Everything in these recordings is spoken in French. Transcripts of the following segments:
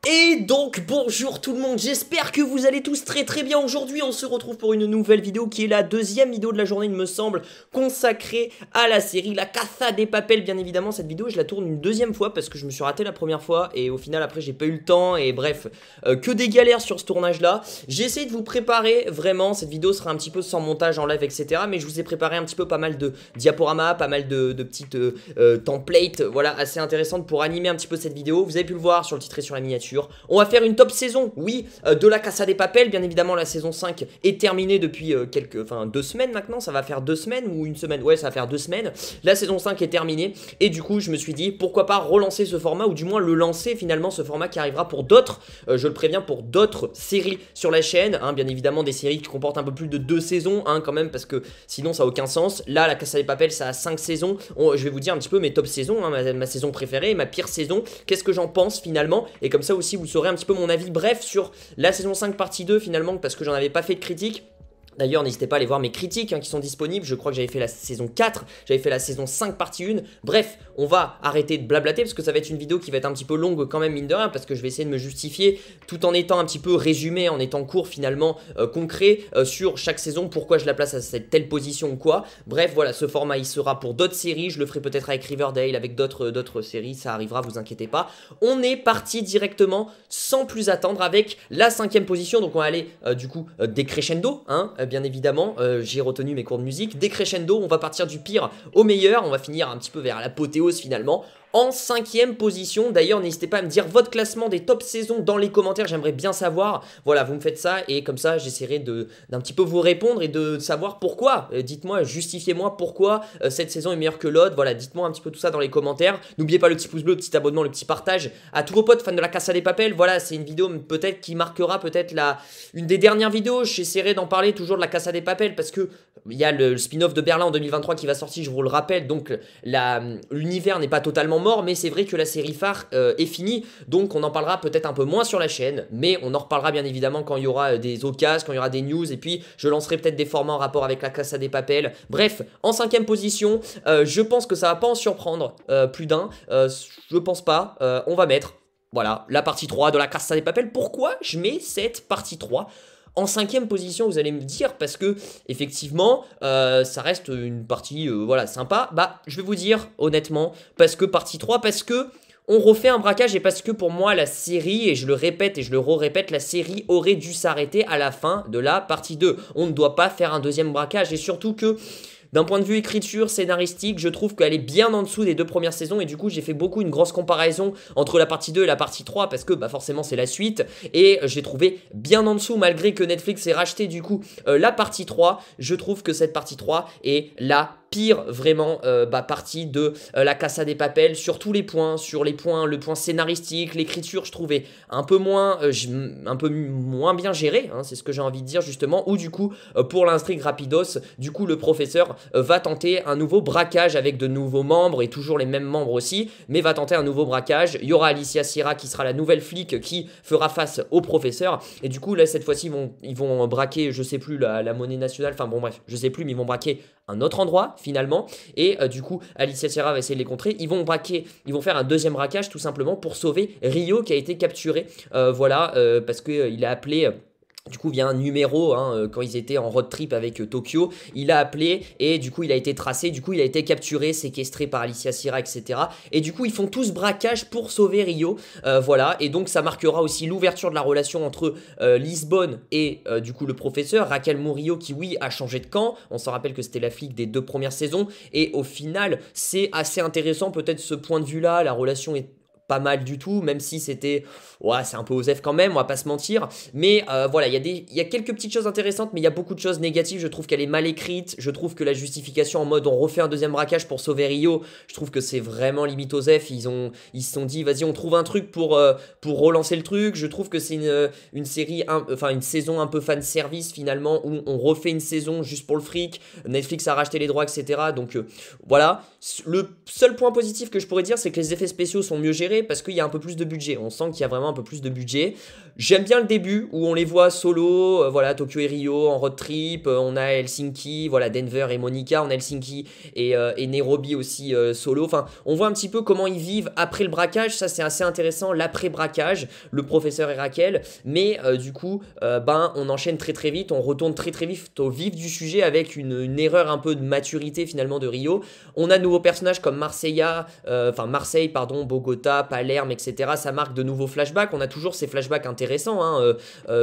Et donc bonjour tout le monde, j'espère que vous allez tous très bien. Aujourd'hui on se retrouve pour une nouvelle vidéo qui est la deuxième vidéo de la journée il me semble, consacrée à la série La Casa de Papel. Bien évidemment cette vidéo je la tourne une deuxième fois parce que je me suis raté la première fois et au final après j'ai pas eu le temps et bref, que des galères sur ce tournage là. J'ai essayé de vous préparer vraiment, cette vidéo sera un petit peu sans montage en live etc, mais je vous ai préparé un petit peu pas mal de diaporamas, pas mal de petites templates, voilà, assez intéressantes pour animer un petit peu cette vidéo. Vous avez pu le voir sur le titre et sur la miniature. On va faire une top saison, oui, de la Casa de Papel. Bien évidemment, la saison 5 est terminée depuis 2 semaines maintenant. Ça va faire 2 semaines ou une semaine. Ouais, ça va faire 2 semaines. La saison 5 est terminée. Et du coup, je me suis dit, pourquoi pas relancer ce format, ou du moins le lancer finalement, ce format qui arrivera pour d'autres, je le préviens, pour d'autres séries sur la chaîne. Hein, bien évidemment, des séries qui comportent un peu plus de 2 saisons, hein, quand même, parce que sinon, ça n'a aucun sens. Là, la Casa de Papel, ça a 5 saisons. Je vais vous dire un petit peu mes top saisons, hein, ma saison préférée, ma pire saison. Qu'est-ce que j'en pense finalement? Et comme ça aussi, vous saurez un petit peu mon avis bref sur la saison 5 partie 2 finalement, parce que j'en avais pas fait de critique. D'ailleurs, n'hésitez pas à aller voir mes critiques qui sont disponibles. Je crois que j'avais fait la saison 4, j'avais fait la saison 5 partie 1. Bref, on va arrêter de blablater parce que ça va être une vidéo qui va être un petit peu longue quand même, mine de rien, parce que je vais essayer de me justifier tout en étant un petit peu résumé, en étant court finalement, concret sur chaque saison, pourquoi je la place à cette telle position ou quoi. Bref, voilà, ce format il sera pour d'autres séries. Je le ferai peut-être avec Riverdale, avec d'autres séries, ça arrivera, vous inquiétez pas. On est parti directement, sans plus attendre, avec la 5e position. Donc on va aller du coup décrescendo, hein, bien évidemment, j'ai retenu mes cours de musique. Décrescendo, on va partir du pire au meilleur, on va finir un petit peu vers l'apothéose finalement. En 5e position, d'ailleurs n'hésitez pas à me dire votre classement des top saisons dans les commentaires, j'aimerais bien savoir. Voilà, vous me faites ça et comme ça j'essaierai d'un petit peu vous répondre et de savoir pourquoi. Dites-moi, justifiez-moi pourquoi cette saison est meilleure que l'autre. Voilà, dites-moi un petit peu tout ça dans les commentaires. N'oubliez pas le petit pouce bleu, le petit abonnement, le petit partage à tous vos potes fans de la Casa de Papel. Voilà, c'est une vidéo peut-être qui marquera peut-être une des dernières vidéos. J'essaierai d'en parler toujours de la Casa de Papel parce que il y a le spin-off de Berlin en 2023 qui va sortir, je vous le rappelle, donc l'univers n'est pas totalement mort, mais c'est vrai que la série phare est finie, donc on en parlera peut-être un peu moins sur la chaîne, mais on en reparlera bien évidemment quand il y aura des occasions, quand il y aura des news, et puis je lancerai peut-être des formats en rapport avec la Casa de Papel. Bref, en 5e position, je pense que ça va pas en surprendre plus d'un, je pense pas, on va mettre, voilà, la partie 3 de la Casa de Papel. Pourquoi je mets cette partie 3 en 5e position, vous allez me dire, parce que effectivement, ça reste une partie voilà, sympa. Bah, je vais vous dire honnêtement, parce que partie 3, parce que on refait un braquage et parce que pour moi, la série, et je le répète et je le répète, la série aurait dû s'arrêter à la fin de la partie 2. On ne doit pas faire un deuxième braquage et surtout que d'un point de vue écriture, scénaristique, je trouve qu'elle est bien en dessous des 2 premières saisons et du coup j'ai fait une grosse comparaison entre la partie 2 et la partie 3 parce que bah forcément c'est la suite et j'ai trouvé bien en dessous malgré que Netflix ait racheté du coup la partie 3. Je trouve que cette partie 3 est la pire vraiment partie de la Casa de Papel sur tous les points, le point scénaristique, l'écriture je trouvais un peu moins bien géré, hein, c'est ce que j'ai envie de dire justement, ou du coup pour l'intrigue rapidos, du coup le professeur va tenter un nouveau braquage avec de nouveaux membres et toujours les mêmes membres aussi, mais va tenter un nouveau braquage. Il y aura Alicia Sierra qui sera la nouvelle flic qui fera face au professeur et du coup là cette fois-ci ils vont braquer, je sais plus, la monnaie nationale, enfin bon bref, je sais plus, mais ils vont braquer un autre endroit finalement et du coup Alicia Sierra va essayer de les contrer. Ils vont faire un deuxième braquage tout simplement pour sauver Rio qui a été capturé, voilà, parce qu'il a appelé du coup via un numéro, hein, quand ils étaient en road trip avec Tokyo, il a appelé et du coup il a été tracé, du coup il a été capturé, séquestré par Alicia Sierra, etc. Et du coup ils font tous braquage pour sauver Rio, voilà, et donc ça marquera aussi l'ouverture de la relation entre Lisbonne et du coup le professeur, Raquel Murillo qui oui a changé de camp, on s'en rappelle que c'était la flic des 2 premières saisons, et au final c'est assez intéressant peut-être ce point de vue là, la relation est pas mal du tout, même si c'était, ouais, c'est un peu osef quand même, on va pas se mentir, mais voilà, il y a quelques petites choses intéressantes, mais il y a beaucoup de choses négatives. Je trouve qu'elle est mal écrite, je trouve que la justification en mode on refait un deuxième braquage pour sauver Rio, je trouve que c'est vraiment limite osef. Ils se sont dit vas-y on trouve un truc pour relancer le truc. Je trouve que c'est une série, enfin une saison un peu fan service finalement, où on refait une saison juste pour le fric, Netflix a racheté les droits, etc. Donc voilà, le seul point positif que je pourrais dire c'est que les effets spéciaux sont mieux gérés. préféré parce qu'il y a un peu plus de budget. On sent qu'il y a vraiment un peu plus de budget. J'aime bien le début où on les voit solo, voilà, Tokyo et Rio en road trip, on a Helsinki, voilà, Denver et Monica, on a Helsinki et Nairobi aussi solo. Enfin, on voit un petit peu comment ils vivent après le braquage, ça c'est assez intéressant, l'après-braquage, le professeur et Raquel. Mais du coup, on enchaîne très très vite, on retourne très très vite au vif du sujet avec une erreur un peu de maturité finalement de Rio. On a de nouveaux personnages comme Marseille, pardon, Bogota, Palerme, etc. Ça marque de nouveaux flashbacks. On a toujours ces flashbacks intéressants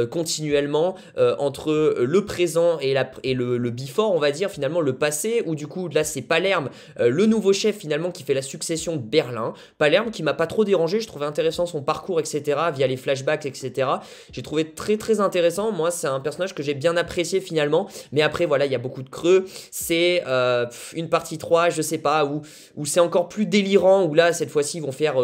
continuellement entre le présent et le before, on va dire, finalement le passé, où du coup là c'est Palerme, le nouveau chef finalement qui fait la succession de Berlin. Palerme qui m'a pas trop dérangé, je trouvais intéressant son parcours, etc. via les flashbacks, etc. J'ai trouvé très très intéressant. Moi c'est un personnage que j'ai bien apprécié finalement, mais après voilà, il y a beaucoup de creux. C'est une partie 3, je sais pas, où c'est encore plus délirant, où là cette fois-ci ils vont faire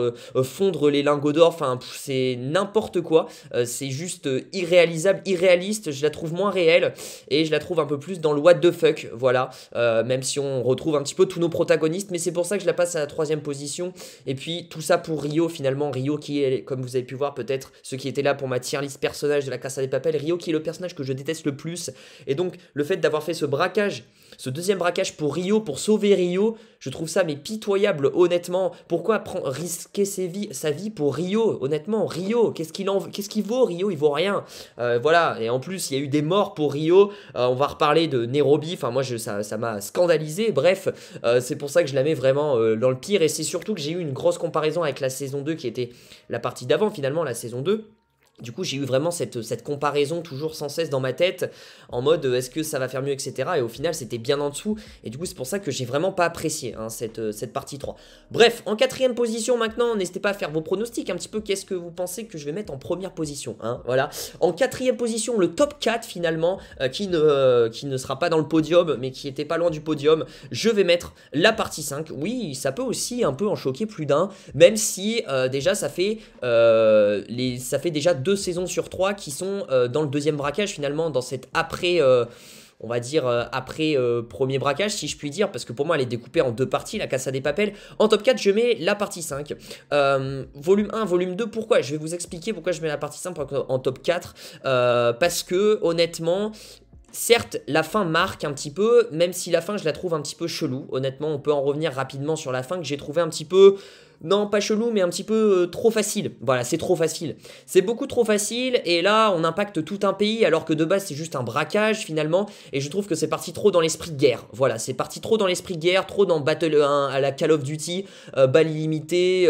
fondre les lingots d'or, enfin c'est n'importe quoi. C'est juste irréalisable, irréaliste, je la trouve moins réelle et je la trouve un peu plus dans le what the fuck, voilà, même si on retrouve un petit peu tous nos protagonistes, mais c'est pour ça que je la passe à la 3e position. Et puis tout ça pour Rio finalement, Rio qui est, comme vous avez pu voir peut-être, ceux qui étaient là pour ma tier list personnage de la Casa de Papel, Rio qui est le personnage que je déteste le plus, et donc le fait d'avoir fait ce braquage, ce deuxième braquage pour Rio, pour sauver Rio, je trouve ça mais pitoyable honnêtement. Pourquoi risquer sa vie pour Rio? Honnêtement, Rio, qu'est-ce qu'il vaut Rio? Il vaut rien. Voilà, et en plus il y a eu des morts pour Rio. On va reparler de Nairobi, enfin moi ça m'a scandalisé. Bref, c'est pour ça que je la mets vraiment dans le pire, et c'est surtout que j'ai eu une grosse comparaison avec la saison 2 qui était la partie d'avant finalement, la saison 2. Du coup, j'ai eu vraiment cette comparaison toujours sans cesse dans ma tête, en mode est-ce que ça va faire mieux, etc. Et au final, c'était bien en dessous. Et du coup, c'est pour ça que j'ai vraiment pas apprécié cette partie 3. Bref, en 4e position maintenant, n'hésitez pas à faire vos pronostics un petit peu. Qu'est-ce que vous pensez que je vais mettre en première position, hein, voilà. En 4e position, le top 4 finalement, qui ne sera pas dans le podium, mais qui était pas loin du podium. Je vais mettre la partie 5. Oui, ça peut aussi un peu en choquer plus d'un, même si déjà ça fait déjà 2 saisons sur 3 qui sont dans le deuxième braquage finalement, dans cette après on va dire après premier braquage si je puis dire, parce que pour moi elle est découpée en 2 parties, la Casa de Papel. En top 4 je mets la partie 5, volume 1, volume 2, pourquoi? Je vais vous expliquer pourquoi je mets la partie 5 en top 4, parce que honnêtement, certes, la fin marque un petit peu, même si la fin je la trouve un petit peu chelou. Honnêtement, on peut en revenir rapidement sur la fin que j'ai trouvé un petit peu... Non, pas chelou, mais un petit peu trop facile. Voilà, c'est trop facile. C'est beaucoup trop facile, et là, on impacte tout un pays, alors que de base, c'est juste un braquage, finalement, et je trouve que c'est parti trop dans l'esprit de guerre. Voilà, c'est parti trop dans l'esprit de guerre, trop dans Battle 1 à la Call of Duty, balles illimitées,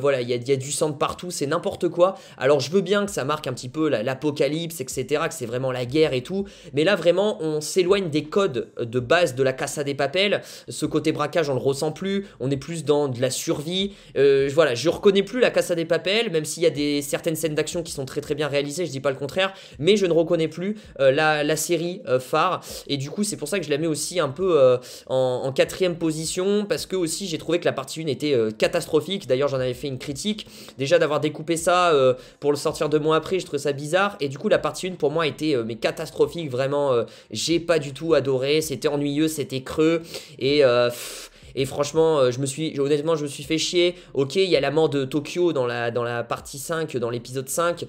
voilà, il y a du sang de partout, c'est n'importe quoi. Alors, je veux bien que ça marque un petit peu l'apocalypse, etc., que c'est vraiment la guerre et tout, mais là, vraiment, on s'éloigne des codes de base de la Casa de Papel. Ce côté braquage, on le ressent plus, on est plus dans de la survie. Voilà, je reconnais plus la Casa de Papel, même s'il y a certaines scènes d'action qui sont très très bien réalisées, je dis pas le contraire, mais je ne reconnais plus la série phare, et du coup c'est pour ça que je la mets aussi un peu en 4e position, parce que aussi j'ai trouvé que la partie 1 était catastrophique. D'ailleurs j'en avais fait une critique, déjà d'avoir découpé ça pour le sortir 2 mois après, je trouvais ça bizarre, et du coup la partie 1 pour moi était mais catastrophique, vraiment j'ai pas du tout adoré, c'était ennuyeux, c'était creux, et franchement, honnêtement, je me suis fait chier. Ok, il y a la mort de Tokyo dans la partie 5, dans l'épisode 5.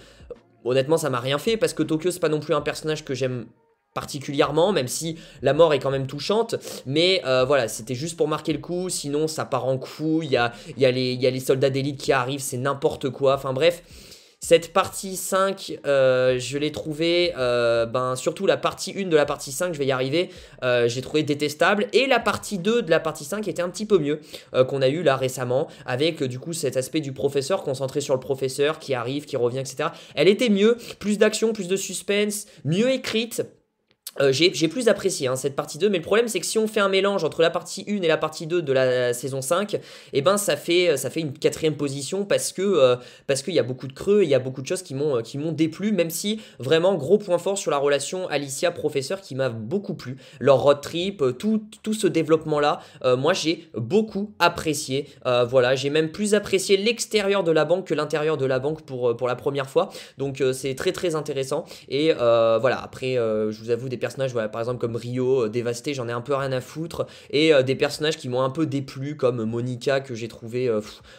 Honnêtement, ça m'a rien fait, parce que Tokyo, c'est pas non plus un personnage que j'aime particulièrement, même si la mort est quand même touchante, mais voilà, c'était juste pour marquer le coup, sinon ça part en couille, il y a les soldats d'élite qui arrivent, c'est n'importe quoi, enfin bref. Cette partie 5, je l'ai trouvée, surtout la partie 1 de la partie 5, je vais y arriver, j'ai trouvé détestable. Et la partie 2 de la partie 5 était un petit peu mieux, qu'on a eu là récemment, avec du coup cet aspect du professeur, concentré sur le professeur, qui arrive, qui revient, etc. Elle était mieux, plus d'action, plus de suspense, mieux écrite. J'ai plus apprécié cette partie 2, mais le problème c'est que si on fait un mélange entre la partie 1 et la partie 2 de la saison 5, et ben ça fait une 4e position, parce que il y a beaucoup de creux, et il y a beaucoup de choses qui m'ont déplu, même si vraiment gros point fort sur la relation Alicia-professeur qui m'a beaucoup plu, leur road trip, tout ce développement là, moi j'ai beaucoup apprécié, voilà, j'ai même plus apprécié l'extérieur de la banque que l'intérieur de la banque pour la première fois, donc c'est très très intéressant, et voilà, après je vous avoue des personnages, voilà, par exemple comme Rio, dévasté, j'en ai un peu rien à foutre, et des personnages qui m'ont un peu déplu, comme Monica, que j'ai trouvé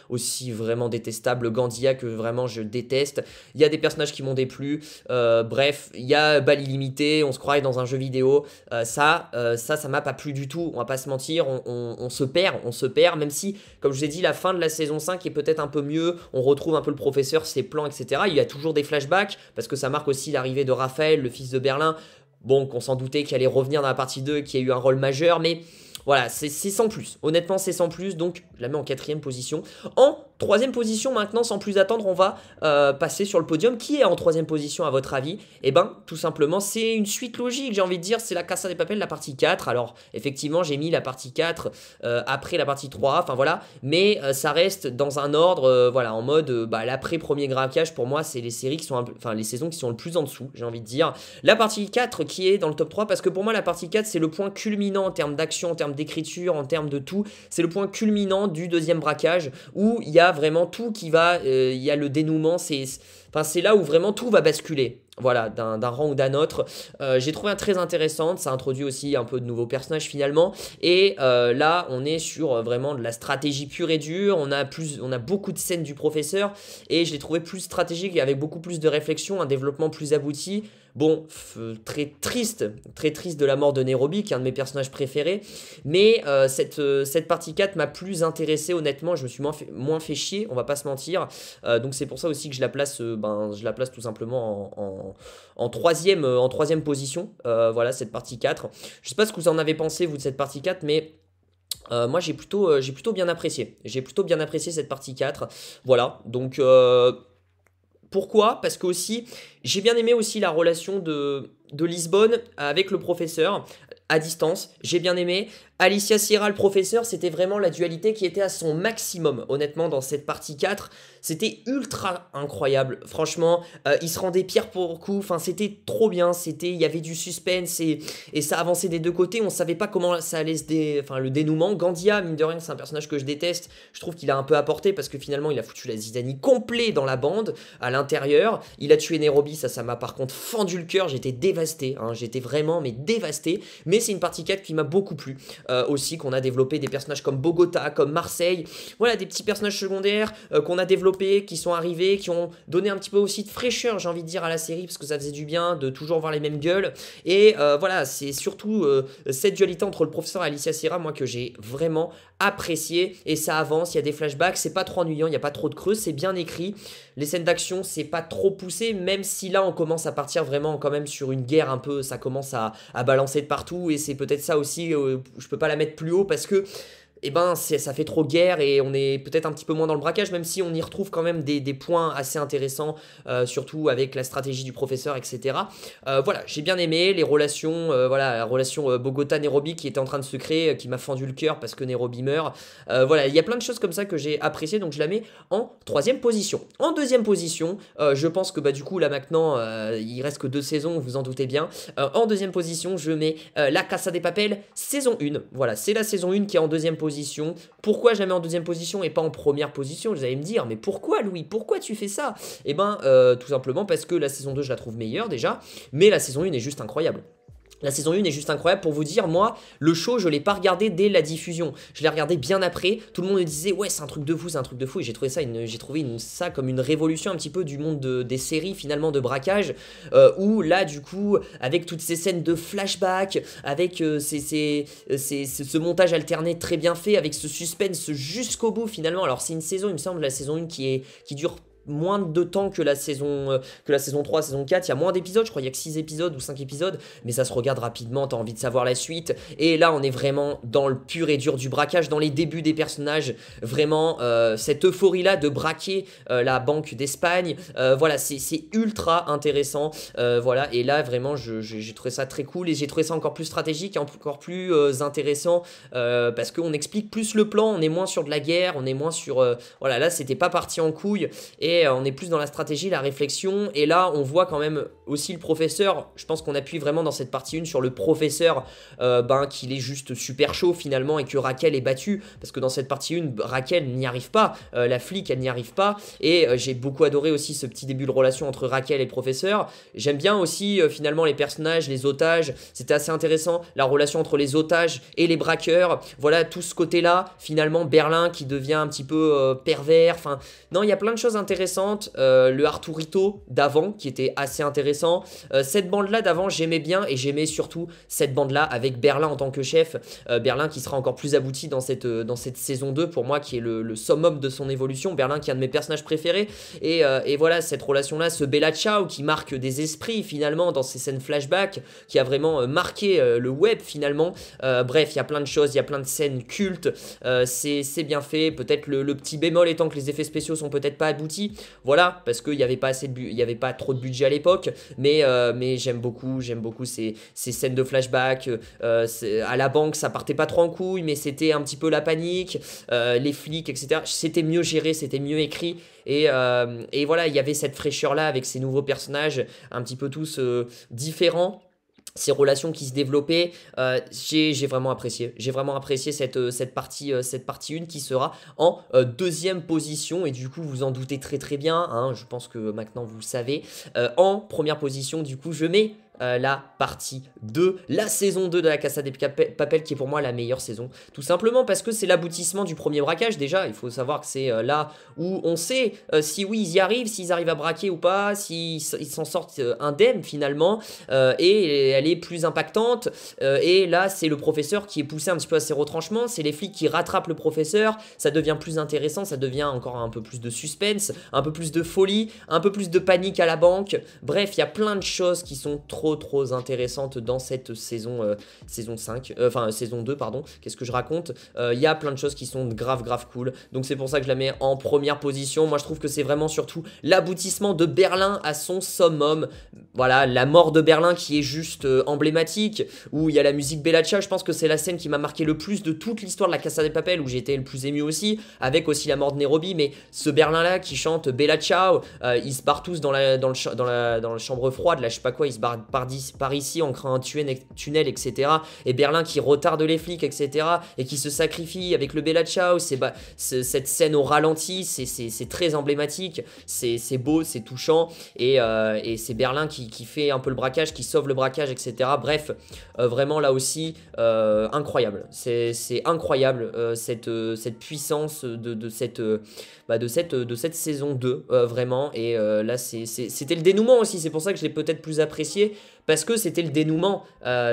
aussi vraiment détestable, Gandia, que vraiment je déteste. Il y a des personnages qui m'ont déplu, bref, il y a Bal illimité, on se croirait dans un jeu vidéo, ça m'a pas plu du tout, on va pas se mentir, on se perd, même si, comme je vous ai dit, la fin de la saison 5 est peut-être un peu mieux, on retrouve un peu le professeur, ses plans, etc. Il y a toujours des flashbacks, parce que ça marque aussi l'arrivée de Raphaël, le fils de Berlin, bon, qu'on s'en doutait qu'il allait revenir dans la partie 2, qui a eu un rôle majeur, mais voilà, c'est sans plus. Honnêtement, c'est sans plus, donc je la mets en 4e position. En 3e position, maintenant, sans plus attendre, on va passer sur le podium. Qui est en 3e position, à votre avis? Eh ben, tout simplement, c'est une suite logique, j'ai envie de dire, c'est la Casa de Papel, la partie 4. Alors, effectivement, j'ai mis la partie 4 après la partie 3, enfin voilà, mais ça reste dans un ordre, voilà, en mode, l'après-premier braquage, pour moi, c'est les séries qui sont, les saisons qui sont le plus en dessous, j'ai envie de dire. La partie 4 qui est dans le top 3, parce que pour moi, la partie 4, c'est le point culminant en termes d'action, en termes d'écriture, en termes de tout, c'est le point culminant du deuxième braquage, où il y a vraiment tout qui va, il y a le dénouement, c'est là où vraiment tout va basculer. Voilà, d'un rang ou d'un autre. J'ai trouvé très intéressante, ça introduit aussi un peu de nouveaux personnages finalement. Et là, on est sur vraiment de la stratégie pure et dure. On a beaucoup de scènes du professeur et je l'ai trouvé plus stratégique et avec beaucoup plus de réflexion, un développement plus abouti. Bon, très triste de la mort de Nairobi, qui est un de mes personnages préférés. Mais cette partie 4 m'a plus intéressé, honnêtement. Je me suis moins fait chier, on va pas se mentir. Donc c'est pour ça aussi que je la place tout simplement en troisième position. Voilà, cette partie 4. Je sais pas ce que vous en avez pensé, vous, de cette partie 4, mais moi j'ai plutôt bien apprécié. J'ai plutôt bien apprécié cette partie 4. Voilà, donc pourquoi? Parce que aussi, j'ai bien aimé aussi la relation de Lisbonne avec le professeur à distance. J'ai bien aimé. Alicia Sierra, le professeur, c'était vraiment la dualité qui était à son maximum, honnêtement, dans cette partie 4. C'était ultra incroyable, franchement. Il se rendait pierre pour coup, enfin, c'était trop bien. Il y avait du suspense et ça avançait des deux côtés. On savait pas comment ça allait le dénouement. Gandia, mine de rien, c'est un personnage que je déteste. Je trouve qu'il a un peu apporté parce que finalement, il a foutu la zizanie complet dans la bande, à l'intérieur. Il a tué Nairobi, ça m'a par contre fendu le cœur. J'étais dévasté, hein, j'étais vraiment dévasté. Mais c'est une partie 4 qui m'a beaucoup plu. Aussi qu'on a développé des personnages comme Bogota, comme Marseille, voilà, des petits personnages secondaires qu'on a développés, qui sont arrivés, qui ont donné un petit peu aussi de fraîcheur, j'ai envie de dire, à la série, parce que ça faisait du bien de toujours voir les mêmes gueules. Et voilà, c'est surtout cette dualité entre le professeur et Alicia Sierra, moi, que j'ai vraiment apprécié. Et ça avance, il y a des flashbacks, c'est pas trop ennuyant, il n'y a pas trop de creux, c'est bien écrit. Les scènes d'action, c'est pas trop poussé, même si là, on commence à partir vraiment quand même sur une guerre un peu, ça commence à balancer de partout, et c'est peut-être ça aussi, je peux pas la mettre plus haut parce que eh ben, ça fait trop guerre et on est peut-être un petit peu moins dans le braquage, même si on y retrouve quand même des points assez intéressants, surtout avec la stratégie du professeur, etc. Voilà, j'ai bien aimé les relations, voilà, la relation Bogota-Nairobi qui était en train de se créer, qui m'a fendu le cœur parce que Nairobi meurt. Voilà, il y a plein de choses comme ça que j'ai apprécié, donc je la mets en 3e position. En 2e position, je pense que du coup, là maintenant, il reste que 2 saisons, vous en doutez bien. En 2e position, je mets La Casa de Papel, saison 1. Voilà, c'est la saison 1 qui est en 2e position. Pourquoi je la mets en 2e position et pas en 1re position? Vous allez me dire, mais pourquoi Louis? Pourquoi tu fais ça? Eh ben, tout simplement parce que la saison 2, je la trouve meilleure déjà, mais la saison 1 est juste incroyable. La saison 1 est juste incroyable. Pour vous dire, moi, le show, je l'ai pas regardé dès la diffusion. Je l'ai regardé bien après. Tout le monde me disait, ouais, c'est un truc de fou, c'est un truc de fou. Et j'ai trouvé ça comme une révolution un petit peu du monde des séries, finalement, de braquage. Où là, du coup, avec toutes ces scènes de flashback, avec ce montage alterné très bien fait, avec ce suspense jusqu'au bout, finalement. Alors, c'est une saison, il me semble, la saison 1 qui dure moins de temps que la saison 3, saison 4, il y a moins d'épisodes, je crois il y a que 6 épisodes ou 5 épisodes, mais ça se regarde rapidement, t'as envie de savoir la suite, et là on est vraiment dans le pur et dur du braquage, dans les débuts des personnages, vraiment cette euphorie là de braquer la banque d'Espagne, voilà, c'est ultra intéressant, voilà, et là vraiment j'ai trouvé ça très cool, et j'ai trouvé ça encore plus stratégique, encore plus intéressant, parce qu'on explique plus le plan, on est moins sur de la guerre, on est moins sur, voilà, là c'était pas parti en couille, et et on est plus dans la stratégie, la réflexion, et là on voit quand même aussi le professeur. Je pense qu'on appuie vraiment dans cette partie 1 sur le professeur, qu'il est juste super chaud finalement, et que Raquel est battue, parce que dans cette partie 1, Raquel n'y arrive pas, la flic elle n'y arrive pas, et j'ai beaucoup adoré aussi ce petit début de relation entre Raquel et le professeur. J'aime bien aussi finalement les personnages, les otages, c'était assez intéressant, la relation entre les otages et les braqueurs, voilà tout ce côté là, finalement Berlin qui devient un petit peu pervers, enfin non, il y a plein de choses intéressantes, le Arturito d'avant qui était assez intéressant, cette bande là d'avant j'aimais bien, et j'aimais surtout cette bande là avec Berlin en tant que chef, Berlin qui sera encore plus abouti dans cette saison 2 pour moi, qui est le summum de son évolution, Berlin qui est un de mes personnages préférés, et voilà cette relation là, ce Bella Ciao qui marque des esprits finalement dans ces scènes flashback, qui a vraiment marqué le web finalement, bref il y a plein de choses, il y a plein de scènes cultes, c'est bien fait, peut-être le petit bémol étant que les effets spéciaux sont peut-être pas aboutis, voilà, parce qu'il n'y avait pas il y avait pas trop de budget à l'époque, mais j'aime beaucoup ces scènes de flashback, à la banque ça partait pas trop en couille, mais c'était un petit peu la panique, les flics etc, c'était mieux géré, c'était mieux écrit, et voilà, il y avait cette fraîcheur là avec ces nouveaux personnages un petit peu tous différents, ces relations qui se développaient, j'ai vraiment apprécié. J'ai vraiment apprécié cette partie 1 qui sera en deuxième position, et du coup vous en doutez très très bien, hein, je pense que maintenant vous le savez. En première position du coup je mets la partie 2, la saison 2 de la Casa de Papel, qui est pour moi la meilleure saison, tout simplement parce que c'est l'aboutissement du premier braquage. Déjà il faut savoir que c'est là où on sait si oui ils y arrivent, s'ils arrivent à braquer ou pas, s'ils s'en sortent indemnes finalement, et elle est plus impactante, et là c'est le professeur qui est poussé un petit peu à ses retranchements, c'est les flics qui rattrapent le professeur, ça devient plus intéressant, ça devient encore un peu plus de suspense, un peu plus de folie, un peu plus de panique à la banque, bref il y a plein de choses qui sont trop intéressante dans cette saison 5, enfin saison 2 pardon, qu'est-ce que je raconte, il y a plein de choses qui sont grave cool, donc c'est pour ça que je la mets en première position. Moi je trouve que c'est vraiment surtout l'aboutissement de Berlin à son summum, voilà, la mort de Berlin qui est juste emblématique, où il y a la musique Bella Ciao, je pense que c'est la scène qui m'a marqué le plus de toute l'histoire de la Casa de Papel, où j'ai été le plus ému aussi, avec aussi la mort de Nairobi, mais ce Berlin là qui chante Bella Ciao, ils se barrent tous dans la chambre froide, là je sais pas quoi, ils se barrent par ici en créant un tunnel etc, et Berlin qui retarde les flics etc, et qui se sacrifie avec le Bella Ciao, cette scène au ralenti, c'est très emblématique, c'est beau, c'est touchant, et c'est Berlin qui fait un peu le braquage, qui sauve le braquage etc, bref, vraiment là aussi incroyable, c'est incroyable cette puissance de cette saison 2, vraiment, et là c'était le dénouement aussi, c'est pour ça que je l'ai peut-être plus apprécié, parce que c'était le dénouement,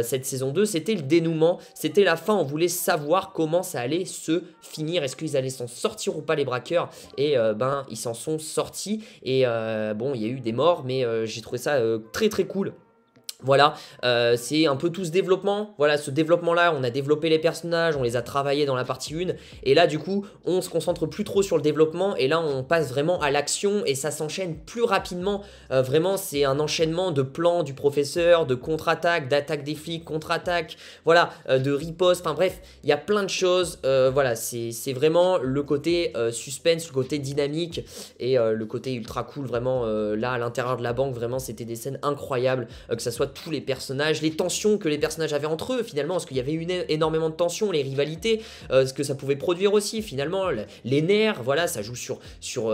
cette saison 2, c'était le dénouement, c'était la fin, on voulait savoir comment ça allait se finir, est-ce qu'ils allaient s'en sortir ou pas les braqueurs, et ils s'en sont sortis, et bon, il y a eu des morts, mais j'ai trouvé ça très cool. Voilà, c'est un peu tout ce développement, voilà, ce développement là, on a développé les personnages, on les a travaillés dans la partie 1, et là du coup, on se concentre plus trop sur le développement, et là on passe vraiment à l'action, et ça s'enchaîne plus rapidement, vraiment c'est un enchaînement de plans du professeur, de contre-attaque, d'attaque des flics, contre-attaque, voilà, de riposte, enfin bref, il y a plein de choses, voilà, c'est vraiment le côté suspense, le côté dynamique, et le côté ultra cool, vraiment, là à l'intérieur de la banque, vraiment c'était des scènes incroyables, que ça soit tous les personnages, les tensions que les personnages avaient entre eux finalement, parce qu'il y avait énormément de tensions, les rivalités, ce que ça pouvait produire aussi finalement, les nerfs, voilà, ça joue sur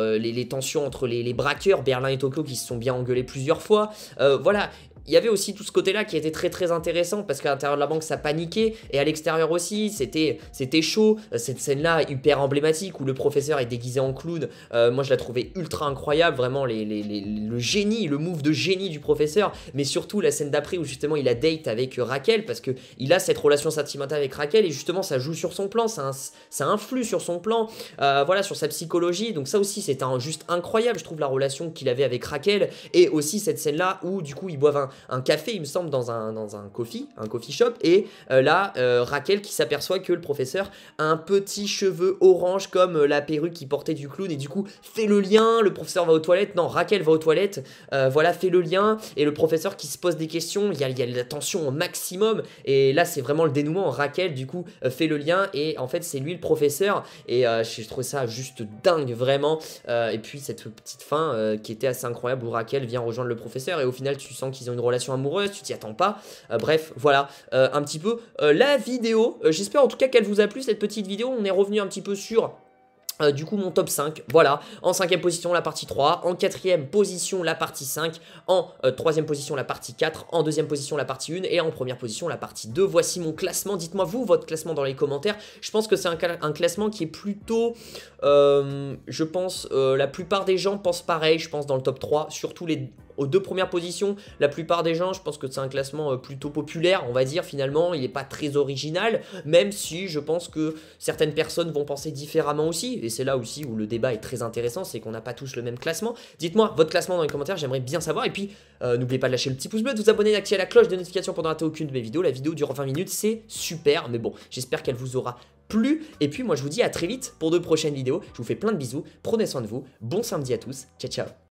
les tensions entre les braqueurs, Berlin et Tokyo qui se sont bien engueulés plusieurs fois, voilà. Il y avait aussi tout ce côté-là qui était très intéressant, parce qu'à l'intérieur de la banque ça paniquait, et à l'extérieur aussi c'était chaud. Cette scène-là hyper emblématique où le professeur est déguisé en clown, moi je la trouvais ultra incroyable, vraiment le génie, le move de génie du professeur, mais surtout la scène d'après où justement il a date avec Raquel, parce que il a cette relation sentimentale avec Raquel, et justement ça joue sur son plan, ça influe sur son plan, voilà, sur sa psychologie, donc ça aussi c'était juste incroyable, je trouve, la relation qu'il avait avec Raquel, et aussi cette scène-là où du coup ils boivent un café, il me semble, dans un coffee shop. Et là, Raquel qui s'aperçoit que le professeur a un petit cheveu orange comme la perruque qu'il portait du clown. Et du coup, fait le lien, le professeur va aux toilettes. Non, Raquel va aux toilettes. Voilà, fait le lien. Et le professeur qui se pose des questions, il y a la tension au maximum. Et là, c'est vraiment le dénouement. Raquel, du coup, fait le lien. Et en fait, c'est lui le professeur. Et je trouve ça juste dingue, vraiment. Et puis, cette petite fin qui était assez incroyable où Raquel vient rejoindre le professeur. Et au final, tu sens qu'ils ont une relation amoureuse. Tu t'y attends pas. Bref, voilà. Un petit peu la vidéo. J'espère en tout cas qu'elle vous a plu, cette petite vidéo. On est revenu un petit peu sur... du coup mon top 5, voilà, en 5ème position la partie 3, en 4ème position la partie 5, en 3ème position la partie 4, en 2ème position la partie 1 et en 1ère position la partie 2. Voici mon classement, dites-moi vous votre classement dans les commentaires. Je pense que c'est un classement qui est plutôt, je pense, la plupart des gens pensent pareil, je pense dans le top 3, surtout aux 2 premières positions, la plupart des gens, je pense que c'est un classement plutôt populaire, on va dire, finalement, il n'est pas très original, même si je pense que certaines personnes vont penser différemment aussi, et c'est là aussi où le débat est très intéressant, c'est qu'on n'a pas tous le même classement. Dites-moi votre classement dans les commentaires, j'aimerais bien savoir, et puis n'oubliez pas de lâcher le petit pouce bleu, de vous abonner, d'activer la cloche de notification pour ne rater aucune de mes vidéos. La vidéo dure 20 minutes, c'est super, mais bon, j'espère qu'elle vous aura plu, et puis moi je vous dis à très vite pour de prochaines vidéos, je vous fais plein de bisous, prenez soin de vous, bon samedi à tous, ciao ciao.